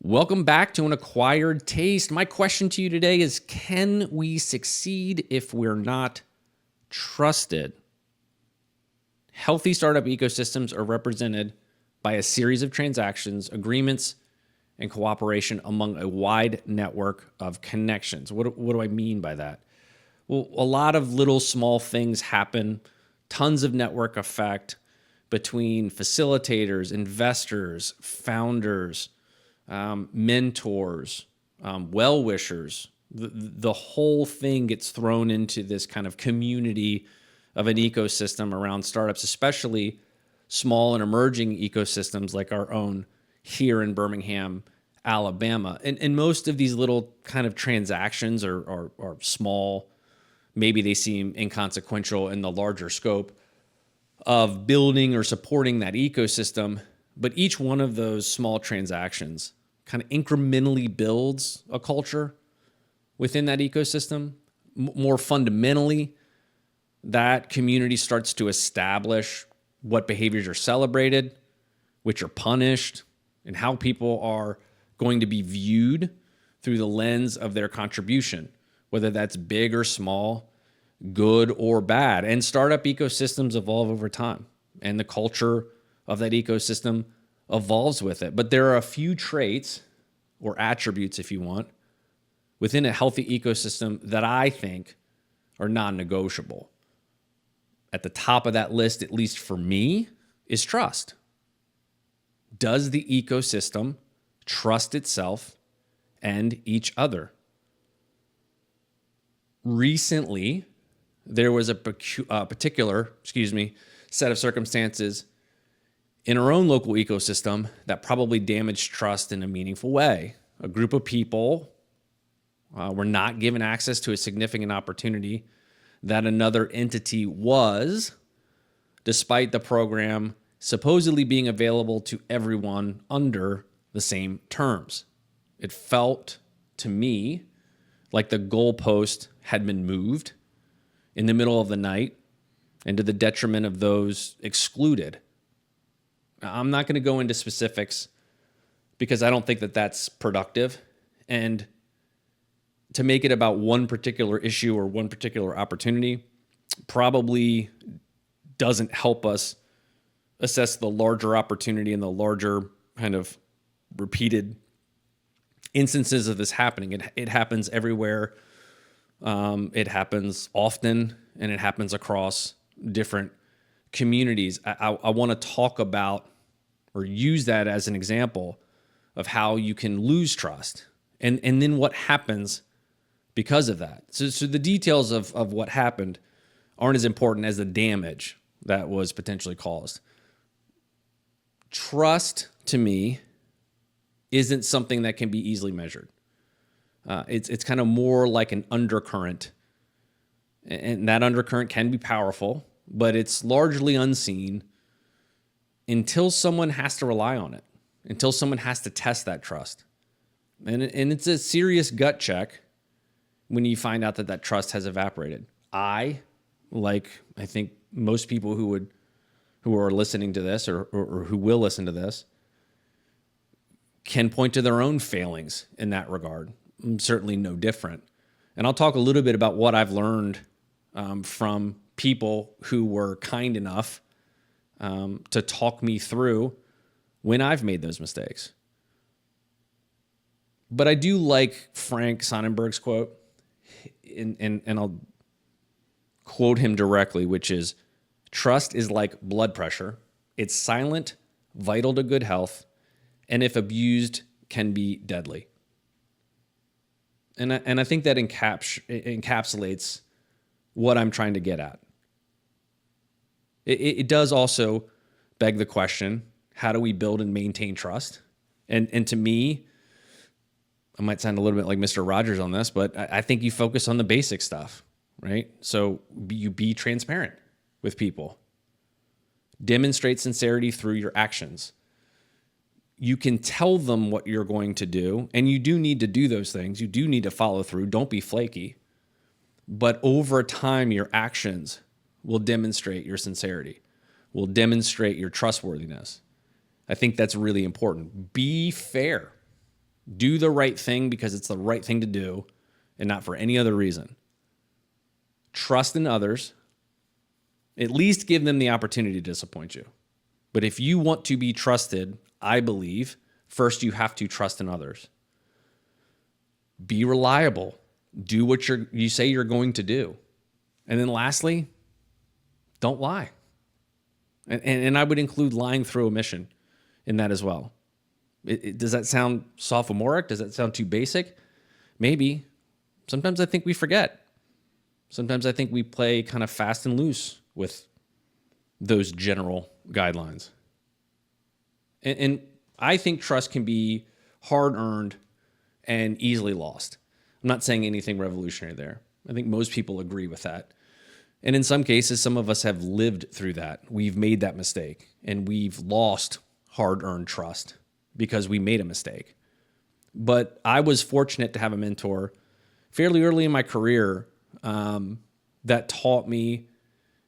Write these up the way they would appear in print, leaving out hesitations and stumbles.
Welcome back to An Acquired Taste. My question to you today is, can we succeed if we're not trusted? Healthy startup ecosystems are represented by a series of transactions, agreements, and cooperation among a wide network of connections. What do I mean by that? Well, a lot of little small things happen, tons of network effect between facilitators, investors, founders, mentors, well-wishers. The whole thing gets thrown into this kind of community of an ecosystem around startups, especially small and emerging ecosystems like our own here in Birmingham, Alabama. And most of these little kind of transactions are small. Maybe they seem inconsequential in the larger scope of building or supporting that ecosystem. But each one of those small transactions kind of incrementally builds a culture within that ecosystem. More fundamentally, that community starts to establish what behaviors are celebrated, which are punished, and how people are going to be viewed through the lens of their contribution, whether that's big or small, good or bad. And startup ecosystems evolve over time, and the culture of that ecosystem evolves with it. But there are a few traits or attributes, if you want, within a healthy ecosystem that I think are non-negotiable. At the top of that list, at least for me, is trust. Does the ecosystem trust itself and each other? Recently, there was a particular set of circumstances in our own local ecosystem that probably damaged trust in a meaningful way. A group of people were not given access to a significant opportunity that another entity was, despite the program supposedly being available to everyone under the same terms. It felt to me like the goalpost had been moved in the middle of the night and to the detriment of those excluded. I'm not going to go into specifics because I don't think that that's productive. And to make it about one particular issue or one particular opportunity probably doesn't help us assess the larger opportunity and the larger kind of repeated instances of this happening. It happens everywhere. It happens often, and it happens across different communities. I want to talk about or use that as an example of how you can lose trust and then what happens because of that. So the details of what happened aren't as important as the damage that was potentially caused. Trust, to me, isn't something that can be easily measured. It's kind of more like an undercurrent, and that undercurrent can be powerful, but it's largely unseen until someone has to rely on it, until someone has to test that trust. And it's a serious gut check when you find out that trust has evaporated. I think most people who are listening to this or who will listen to this can point to their own failings in that regard. I'm certainly no different. And I'll talk a little bit about what I've learned from people who were kind enough to talk me through when I've made those mistakes. But I do like Frank Sonnenberg's quote, and I'll quote him directly, which is, "Trust is like blood pressure. It's silent, vital to good health, and if abused, can be deadly." And I think that encapsulates what I'm trying to get at. It does also beg the question, how do we build and maintain trust? And to me, I might sound a little bit like Mr. Rogers on this, but I think you focus on the basic stuff, right? So you be transparent with people. Demonstrate sincerity through your actions. You can tell them what you're going to do, and you do need to do those things. You do need to follow through. Don't be flaky. But over time, your actions will demonstrate your sincerity, will demonstrate your trustworthiness. I think that's really important. Be fair. Do the right thing because it's the right thing to do and not for any other reason. Trust in others. At least give them the opportunity to disappoint you. But if you want to be trusted, I believe, first you have to trust in others. Be reliable. Do what you say you're going to do. And then lastly, don't lie. And I would include lying through omission in that as well. Does that sound sophomoric? Does that sound too basic? Maybe. Sometimes I think we forget. Sometimes I think we play kind of fast and loose with those general guidelines. And I think trust can be hard-earned and easily lost. I'm not saying anything revolutionary there. I think most people agree with that. And in some cases, some of us have lived through that. We've made that mistake, and we've lost hard-earned trust because we made a mistake. But I was fortunate to have a mentor fairly early in my career that taught me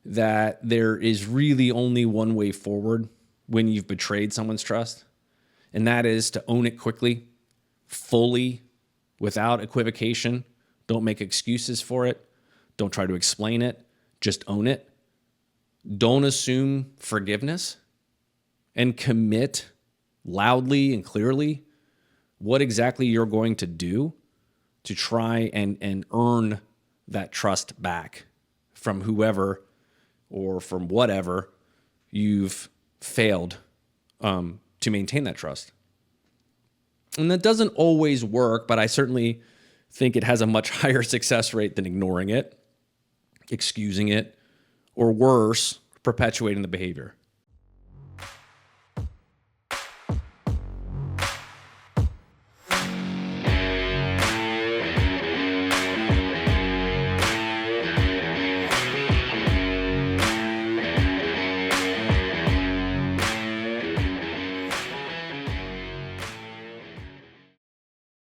that there is really only one way forward when you've betrayed someone's trust, and that is to own it quickly, fully, without equivocation. Don't make excuses for it. Don't try to explain it. Just own it. Don't assume forgiveness, and commit loudly and clearly what exactly you're going to do to try and earn that trust back from whoever or from whatever you've failed to maintain that trust. And that doesn't always work, but I certainly think it has a much higher success rate than ignoring it, excusing it, or worse, perpetuating the behavior.